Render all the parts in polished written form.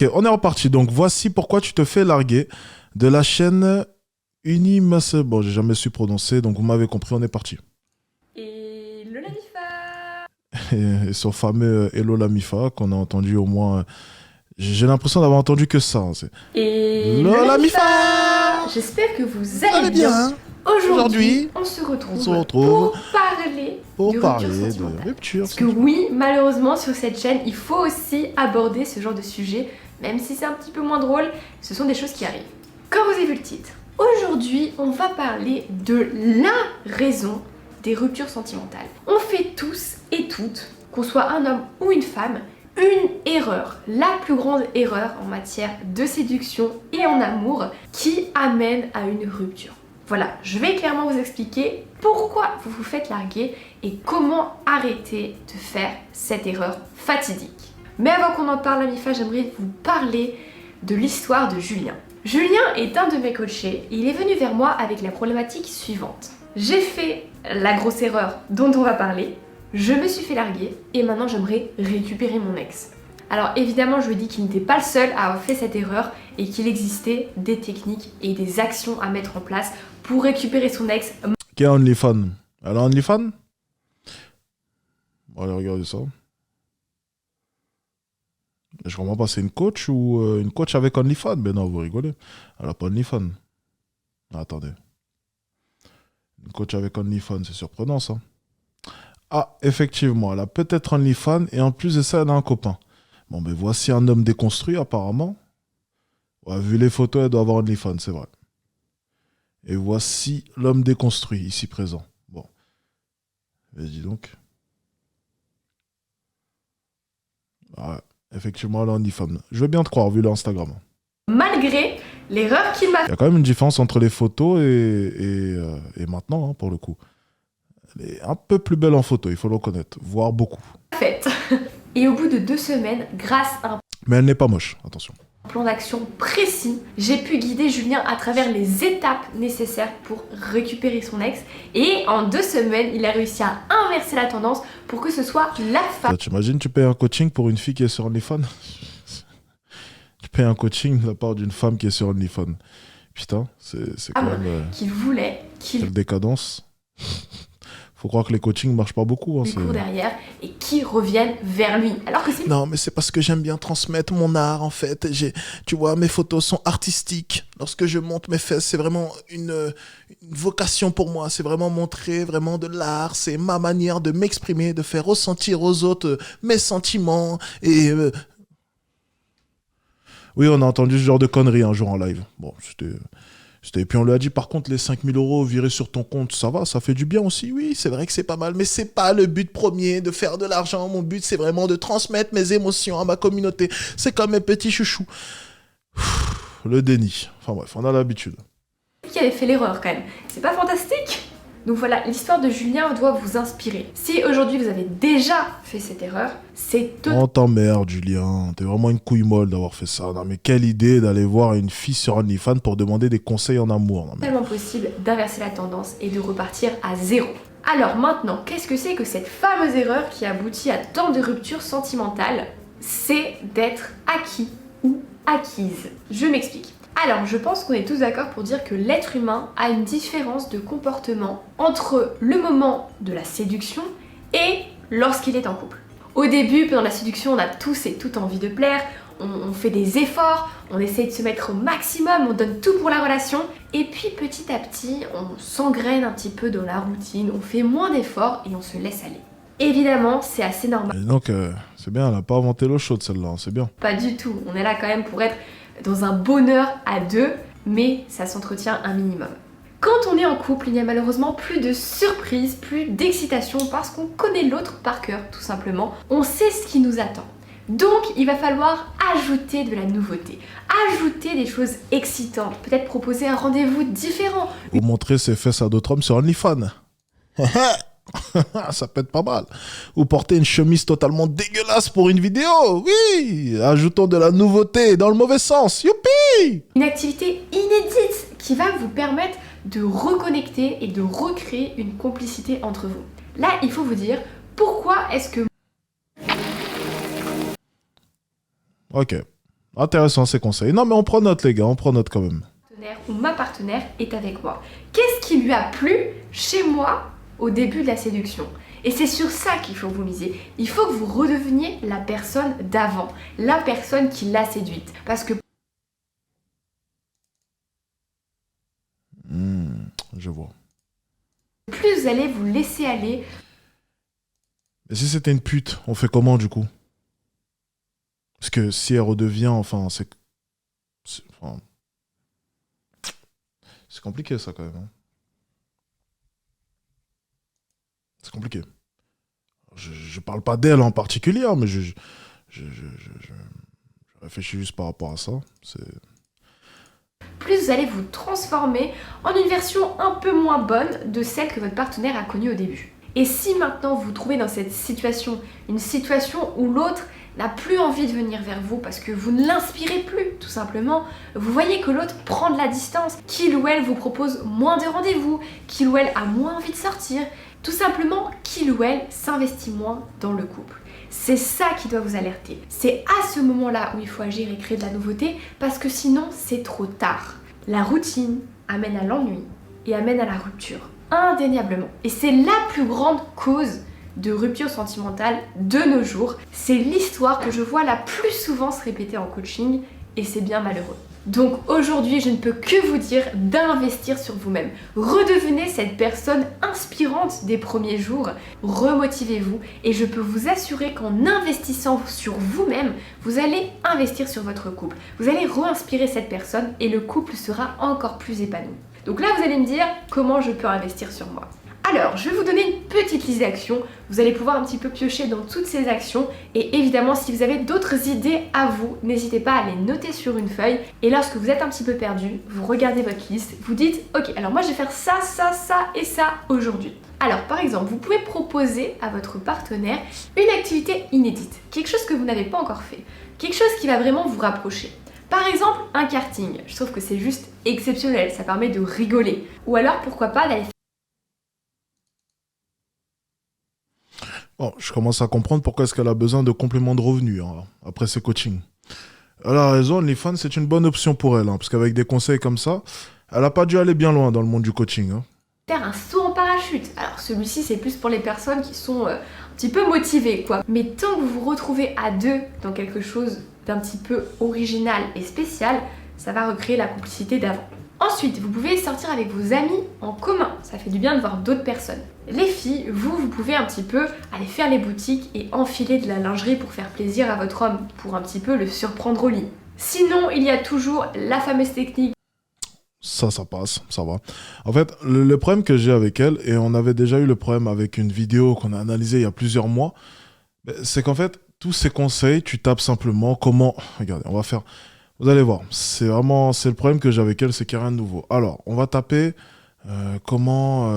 Ok, on est reparti. Donc, voici pourquoi tu te fais larguer de la chaîne Unimas. Bon, j'ai jamais su prononcer, donc vous m'avez compris, on est parti. Et le Lamifa. Et son fameux Hello Lamifa qu'on a entendu au moins. J'ai l'impression d'avoir entendu que ça. Et Le le Lamifa. J'espère que vous Allez allez bien. bien. Aujourd'hui, on se retrouve pour parler pour de rupture parler de sentimentale. rupture. Parce que oui, malheureusement, sur cette chaîne, il faut aussi aborder ce genre de sujet, même si c'est un petit peu moins drôle, ce sont des choses qui arrivent. Comme vous avez vu le titre, aujourd'hui, on va parler de la raison des ruptures sentimentales. On fait tous et toutes, qu'on soit un homme ou une femme, une erreur, la plus grande erreur en matière de séduction et en amour qui amène à une rupture. Voilà, je vais clairement vous expliquer pourquoi vous vous faites larguer et comment arrêter de faire cette erreur fatidique. Mais avant qu'on en parle, Lamifa, j'aimerais vous parler de l'histoire de Julien. Julien est un de mes coachés et il est venu vers moi avec la problématique suivante. J'ai fait la grosse erreur dont on va parler, je me suis fait larguer et maintenant j'aimerais récupérer mon ex. Alors évidemment, je lui ai dit qu'il n'était pas le seul à avoir fait cette erreur et qu'il existait des techniques et des actions à mettre en place pour récupérer son ex. Qui est OnlyFans? Elle a OnlyFans? Allez, regardez ça. Je comprends pas, c'est une coach ou une coach avec OnlyFans? Ben non, vous rigolez. Elle a pas OnlyFans. Ah, attendez. Une coach avec OnlyFans, c'est surprenant ça. Ah, effectivement, elle a peut-être OnlyFans et en plus de ça, elle a un copain. Bon, ben voici un homme déconstruit apparemment. Ouais, vu les photos, elle doit avoir OnlyFans, c'est vrai. Et voici l'homme déconstruit, ici présent. Bon. Mais dis donc. Ouais, effectivement, elle a OnlyFans. Je veux bien te croire, vu l'Instagram. Malgré l'erreur qu'il m'a Il y a quand même une différence entre les photos et maintenant, hein, pour le coup. Elle est un peu plus belle en photo, il faut le reconnaître. Voire beaucoup. faite. Et au bout de 2 semaines, grâce à un Mais elle n'est pas moche, attention. plan d'action précis, j'ai pu guider Julien à travers les étapes nécessaires pour récupérer son ex. Et en 2 semaines, il a réussi à inverser la tendance pour que ce soit la femme. Tu imagines, tu payes un coaching pour une fille qui est sur OnlyFans? Tu payes un coaching de la part d'une femme qui est sur OnlyFans. Putain, c'est quand même... qu'il voulait, qu'il quelle décadence. Faut croire que les coachings marchent pas beaucoup. Hein, lui court derrière et qui reviennent vers lui. Alors que c'est non, mais c'est parce que j'aime bien transmettre mon art, en fait. Tu vois, mes photos sont artistiques. Lorsque je monte mes fesses, c'est vraiment une vocation pour moi. C'est vraiment montrer vraiment de l'art. C'est ma manière de m'exprimer, de faire ressentir aux autres mes sentiments. Et oui, on a entendu ce genre de conneries un jour en live. Bon, c'était... Et puis on lui a dit, par contre, les 5000 € virés sur ton compte, ça va, ça fait du bien aussi. Oui, c'est vrai que c'est pas mal, mais c'est pas le but premier de faire de l'argent. Mon but, c'est vraiment de transmettre mes émotions à ma communauté. C'est comme mes petits chouchous. Le déni. Enfin bref, on a l'habitude. qui avait fait l'erreur quand même. C'est pas fantastique? Donc voilà, l'histoire de Julien doit vous inspirer. Si aujourd'hui vous avez déjà fait cette erreur, c'est Oh t'emmerde, Julien. T'es vraiment une couille molle d'avoir fait ça. Non mais quelle idée d'aller voir une fille sur OnlyFans pour demander des conseils en amour. Non, mais... tellement possible d'inverser la tendance et de repartir à zéro. Alors maintenant, qu'est-ce que c'est que cette fameuse erreur qui aboutit à tant de ruptures sentimentales? C'est d'être acquis ou acquise. Je m'explique. Alors, je pense qu'on est tous d'accord pour dire que l'être humain a une différence de comportement entre le moment de la séduction et lorsqu'il est en couple. Au début, pendant la séduction, on a tous et toutes envie de plaire, on fait des efforts, on essaie de se mettre au maximum, on donne tout pour la relation, et puis petit à petit, on s'engraine un petit peu dans la routine, on fait moins d'efforts et on se laisse aller. Évidemment, c'est assez normal. Et donc, c'est bien, elle a pas inventé l'eau chaude celle-là, c'est bien. Pas du tout, on est là quand même pour être dans un bonheur à deux, mais ça s'entretient un minimum. Quand on est en couple, il n'y a malheureusement plus de surprise, plus d'excitation parce qu'on connaît l'autre par cœur, tout simplement. On sait ce qui nous attend. Donc, il va falloir ajouter de la nouveauté, ajouter des choses excitantes, peut-être proposer un rendez-vous différent. Ou montrer ses fesses à d'autres hommes sur OnlyFans. Ça peut être pas mal. Ou porter une chemise totalement dégueulasse pour une vidéo. Oui, ajoutons de la nouveauté dans le mauvais sens. Youpi! Une activité inédite qui va vous permettre de reconnecter et de recréer une complicité entre vous. Là, il faut vous dire, pourquoi est-ce que... Ok. Intéressant ces conseils. Non, mais on prend note, les gars, on prend note quand même. Partenaire ou ma partenaire est avec moi. Qu'est-ce qui lui a plu chez moi au début de la séduction? Et c'est sur ça qu'il faut vous miser. Il faut que vous redeveniez la personne d'avant, la personne qui l'a séduite. Parce que Je vois. plus vous allez vous laisser aller. Mais si c'était une pute, on fait comment du coup? Parce que si elle redevient, enfin, enfin, c'est compliqué ça quand même, hein. C'est compliqué. Je parle pas d'elle en particulier, hein, mais je réfléchis juste par rapport à ça. Plus vous allez vous transformer en une version un peu moins bonne de celle que votre partenaire a connue au début. Et si maintenant vous vous trouvez dans cette situation, une situation où l'autre n'a plus envie de venir vers vous parce que vous ne l'inspirez plus, tout simplement, vous voyez que l'autre prend de la distance, qu'il ou elle vous propose moins de rendez-vous, qu'il ou elle a moins envie de sortir, tout simplement qu'il ou elle s'investit moins dans le couple. C'est ça qui doit vous alerter. C'est à ce moment-là où il faut agir et créer de la nouveauté parce que sinon c'est trop tard. La routine amène à l'ennui et amène à la rupture, indéniablement. Et c'est la plus grande cause de rupture sentimentale de nos jours. C'est l'histoire que je vois la plus souvent se répéter en coaching et c'est bien malheureux. Donc aujourd'hui, je ne peux que vous dire d'investir sur vous-même. Redevenez cette personne inspirante des premiers jours, remotivez-vous et je peux vous assurer qu'en investissant sur vous-même, vous allez investir sur votre couple. Vous allez re-inspirer cette personne et le couple sera encore plus épanoui. Donc là, vous allez me dire comment je peux investir sur moi. Alors, je vais vous donner une petite liste d'actions. Vous allez pouvoir un petit peu piocher dans toutes ces actions. Et évidemment, si vous avez d'autres idées à vous, n'hésitez pas à les noter sur une feuille. Et lorsque vous êtes un petit peu perdu, vous regardez votre liste, vous dites « Ok, alors moi je vais faire ça, ça, ça et ça aujourd'hui ». Alors, par exemple, vous pouvez proposer à votre partenaire une activité inédite. Quelque chose que vous n'avez pas encore fait. Quelque chose qui va vraiment vous rapprocher. Par exemple, un karting. Je trouve que c'est juste exceptionnel, ça permet de rigoler. Ou alors, pourquoi pas d'aller faire... Bon, je commence à comprendre pourquoi est-ce qu'elle a besoin de compléments de revenus hein, après ce coaching. Elle a raison, OnlyFans, c'est une bonne option pour elle, hein, parce qu'avec des conseils comme ça, elle n'a pas dû aller bien loin dans le monde du coaching. Hein. Faire un saut en parachute. Alors celui-ci, c'est plus pour les personnes qui sont un petit peu motivées, quoi. Mais tant que vous vous retrouvez à deux dans quelque chose d'un petit peu original et spécial, ça va recréer la complicité d'avant. Ensuite, vous pouvez sortir avec vos amis en commun. Ça fait du bien de voir d'autres personnes. Les filles, vous pouvez un petit peu aller faire les boutiques et enfiler de la lingerie pour faire plaisir à votre homme, pour un petit peu le surprendre au lit. Sinon, il y a toujours la fameuse technique. Ça passe, ça va. En fait, le problème que j'ai avec elle, et on avait déjà eu le problème avec une vidéo qu'on a analysée il y a plusieurs mois, c'est qu'en fait, tous ces conseils, tu tapes simplement comment... Regardez, on va faire... Vous allez voir, c'est le problème que j'ai avec elle, c'est qu'il n'y a rien de nouveau. Alors, on va taper comment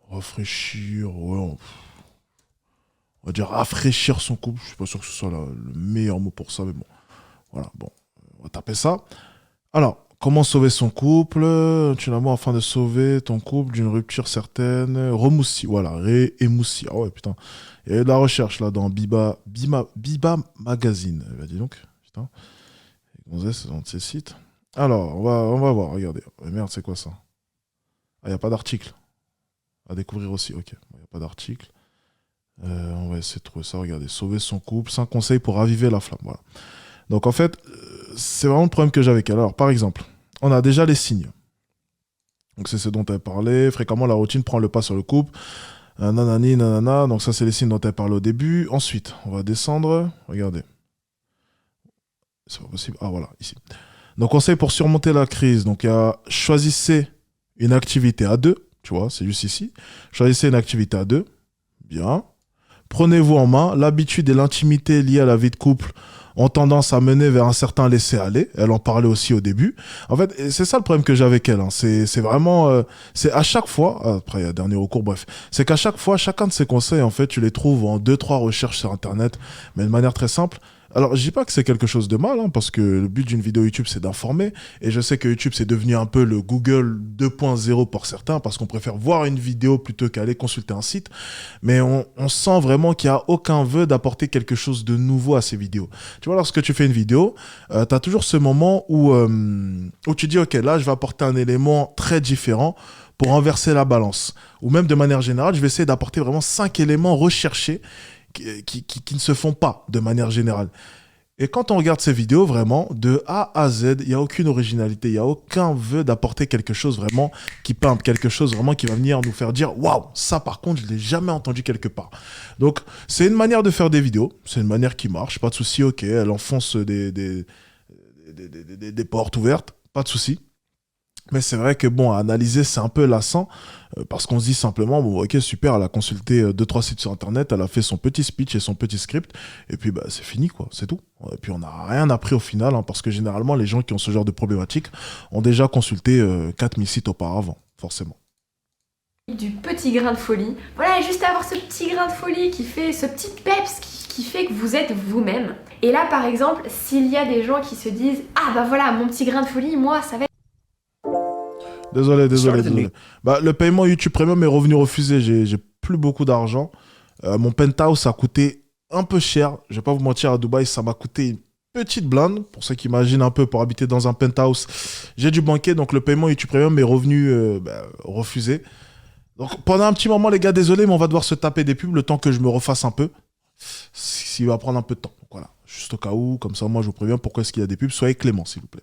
rafraîchir, ouais, on va dire rafraîchir son couple. Je suis pas sûr que ce soit le meilleur mot pour ça, mais bon, voilà, bon, on va taper ça. Alors, comment sauver son couple, finalement, afin de sauver ton couple d'une rupture certaine, remoussi, voilà, réémoussi. Ah ouais, putain. Il y a de la recherche là dans Biba Magazine. Eh ben, dis donc, putain. Les gonzesses sont de ces sites. Alors, on va voir, regardez. Oh, merde, c'est quoi ça? Ah, il n'y a pas d'article. À découvrir aussi, ok. Il n'y a pas d'article. On va essayer de trouver ça, regardez. Sauver son couple, 5 conseils pour raviver la flamme. Voilà. Donc en fait, c'est vraiment le problème que j'ai avec elle. Alors, par exemple, on a déjà les signes. Donc c'est ce dont elle parlait. Fréquemment, la routine prend le pas sur le couple. Nanani, nanana. Donc ça, c'est les signes dont elle parlait au début. Ensuite, on va descendre. Regardez. C'est pas possible. Ah, voilà, ici. Donc, conseil pour surmonter la crise. Donc, il y a choisissez une activité à deux. Tu vois, c'est juste ici. Choisissez une activité à deux. Bien. Prenez-vous en main. L'habitude et l'intimité liées à la vie de couple ont tendance à mener vers un certain laisser-aller. Elle en parlait aussi au début. En fait, c'est ça le problème que j'ai avec elle. Hein. C'est vraiment... c'est à chaque fois... Après, il y a dernier recours, bref. C'est qu'à chaque fois, chacun de ces conseils, en fait, tu les trouves en 2-3 recherches sur Internet, mais de manière très simple. Alors, je dis pas que c'est quelque chose de mal, hein, parce que le but d'une vidéo YouTube, c'est d'informer. Et je sais que YouTube, c'est devenu un peu le Google 2.0 pour certains, parce qu'on préfère voir une vidéo plutôt qu'aller consulter un site. Mais on sent vraiment qu'il n'y a aucun vœu d'apporter quelque chose de nouveau à ces vidéos. Tu vois, lorsque tu fais une vidéo, tu as toujours ce moment où tu dis, OK, là, je vais apporter un élément très différent pour renverser la balance. Ou même de manière générale, je vais essayer d'apporter vraiment 5 éléments recherchés qui ne se font pas de manière générale. Et quand on regarde ces vidéos, vraiment, de A à Z, il n'y a aucune originalité, il n'y a aucun vœu d'apporter quelque chose vraiment qui peinte, quelque chose vraiment qui va venir nous faire dire « Waouh, ça par contre, je ne l'ai jamais entendu quelque part ». Donc, c'est une manière de faire des vidéos, c'est une manière qui marche, pas de souci, ok, elle enfonce des portes ouvertes, pas de souci. Mais c'est vrai que bon, à analyser, c'est un peu lassant parce qu'on se dit simplement, bon, ok, super, elle a consulté 2-3 sites sur Internet, elle a fait son petit speech et son petit script, et puis bah, c'est fini, quoi, c'est tout. Et puis on n'a rien appris au final, hein, parce que généralement, les gens qui ont ce genre de problématique ont déjà consulté 4000 sites auparavant, forcément. Du petit grain de folie. Voilà, juste avoir ce petit grain de folie qui fait, ce petit peps qui fait que vous êtes vous-même. Et là, par exemple, s'il y a des gens qui se disent « Ah bah voilà, mon petit grain de folie, moi, ça va être... » Désolé. Bah, le paiement YouTube Premium est revenu refusé. J'ai plus beaucoup d'argent. Mon penthouse a coûté un peu cher. Je vais pas vous mentir, à Dubaï, ça m'a coûté une petite blinde. Pour ceux qui imaginent un peu, pour habiter dans un penthouse, j'ai dû banquer. Donc le paiement YouTube Premium est revenu refusé. Donc pendant un petit moment, les gars, désolé, mais on va devoir se taper des pubs le temps que je me refasse un peu. S'il va prendre un peu de temps. Donc, voilà, juste au cas où, comme ça, moi je vous préviens pourquoi est-ce qu'il y a des pubs. Soyez clément, s'il vous plaît.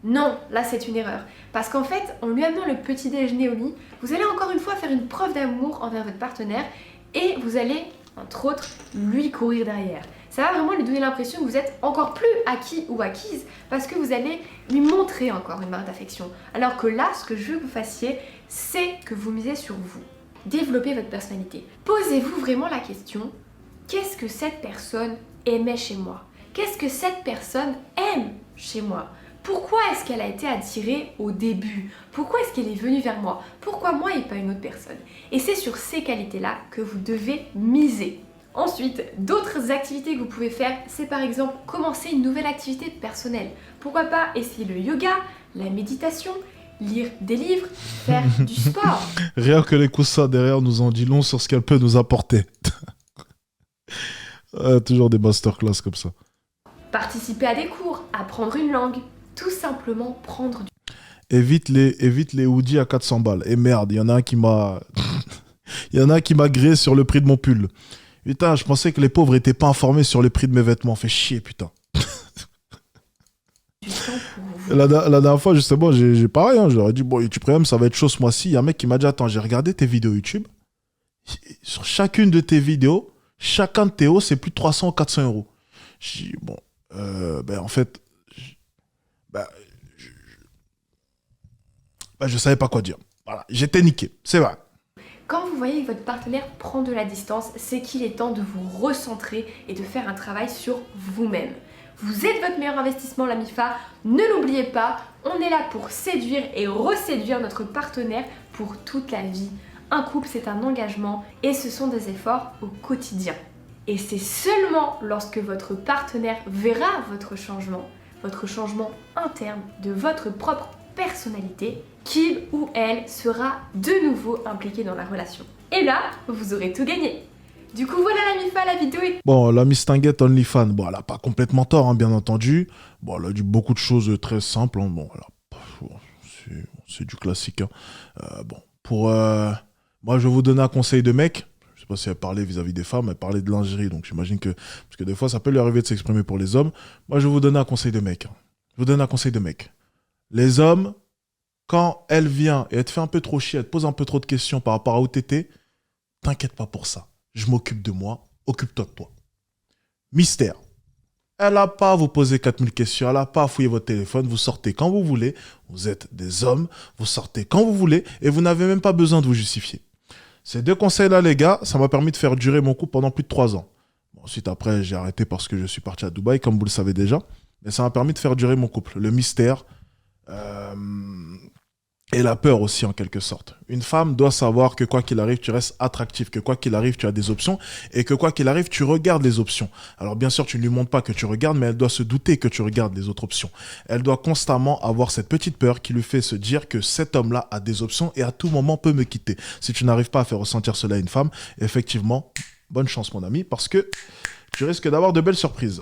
Non, là c'est une erreur. Parce qu'en fait, en lui amenant le petit déjeuner au lit, vous allez encore une fois faire une preuve d'amour envers votre partenaire et vous allez, entre autres, lui courir derrière. Ça va vraiment lui donner l'impression que vous êtes encore plus acquis ou acquise parce que vous allez lui montrer encore une marque d'affection. Alors que là, ce que je veux que vous fassiez, c'est que vous misez sur vous. Développez votre personnalité. Posez-vous vraiment la question, qu'est-ce que cette personne aimait chez moi? Qu'est-ce que cette personne aime chez moi? Pourquoi est-ce qu'elle a été attirée au début? Pourquoi est-ce qu'elle est venue vers moi? Pourquoi moi et pas une autre personne? Et c'est sur ces qualités-là que vous devez miser. Ensuite, d'autres activités que vous pouvez faire, c'est par exemple commencer une nouvelle activité personnelle. Pourquoi pas essayer le yoga, la méditation, lire des livres, faire du sport. Rien que les coussins derrière nous en dit long sur ce qu'elle peut nous apporter. Toujours des masterclass comme ça. Participer à des cours, apprendre une langue, tout simplement prendre du... Évite les hoodies à 400 balles. Et merde, il y en a un qui m'a... Il y en a un qui m'a grillé sur le prix de mon pull. Putain, je pensais que les pauvres étaient pas informés sur les prix de mes vêtements. Fait chier, putain. Du temps pour vous. La dernière fois, justement, j'ai pareil. Hein, je leur ai dit, bon, YouTube Premium, ça va être chaud ce mois-ci. Il y a un mec qui m'a dit, attends, j'ai regardé tes vidéos YouTube. Sur chacune de tes vidéos, chacun de tes hauts, c'est plus de 300 ou 400 euros. J'ai dit, bon, en fait, je savais pas quoi dire. Voilà, j'étais niqué, c'est vrai. Quand vous voyez que votre partenaire prend de la distance, c'est qu'il est temps de vous recentrer et de faire un travail sur vous-même. Vous êtes votre meilleur investissement, la MIFA. Ne l'oubliez pas, on est là pour séduire et reséduire notre partenaire pour toute la vie. Un couple, c'est un engagement et ce sont des efforts au quotidien. Et c'est seulement lorsque votre partenaire verra votre changement interne de votre propre personnalité, qu'il ou elle sera de nouveau impliqué dans la relation. Et là, vous aurez tout gagné. Du coup, voilà la MIFA, la vidéo est... Bon, la Miss Tinguette OnlyFans, bon, elle a pas complètement tort, hein, bien entendu. Bon, elle a dit beaucoup de choses très simples. Hein. Bon, c'est du classique. Hein. Moi, je vais vous donner un conseil de mec. Je sais pas si elle parlait vis-à-vis des femmes, elle parlait de lingerie, donc j'imagine que... Parce que des fois, ça peut lui arriver de s'exprimer pour les hommes. Moi, je vais vous donner un conseil de mec. Hein. Je vous donne un conseil de mec. Les hommes, quand elle vient et elle te fait un peu trop chier, elle te pose un peu trop de questions par rapport à où t'étais, t'inquiète pas pour ça. Je m'occupe de moi, occupe-toi de toi. Mystère. Elle n'a pas à vous poser 4000 questions, elle n'a pas à fouiller votre téléphone, vous sortez quand vous voulez, vous êtes des hommes, vous sortez quand vous voulez et vous n'avez même pas besoin de vous justifier. Ces 2 conseils-là, les gars, ça m'a permis de faire durer mon couple pendant plus de 3 ans. Bon, ensuite, après, j'ai arrêté parce que je suis parti à Dubaï, comme vous le savez déjà, mais ça m'a permis de faire durer mon couple. Le mystère, Et la peur aussi, en quelque sorte. Une femme doit savoir que quoi qu'il arrive, tu restes attractif, que quoi qu'il arrive, tu as des options, et que quoi qu'il arrive, tu regardes les options. Alors bien sûr, tu ne lui montres pas que tu regardes, mais elle doit se douter que tu regardes les autres options. Elle doit constamment avoir cette petite peur qui lui fait se dire que cet homme-là a des options et à tout moment peut me quitter. Si tu n'arrives pas à faire ressentir cela à une femme, effectivement, bonne chance mon ami, parce que tu risques d'avoir de belles surprises.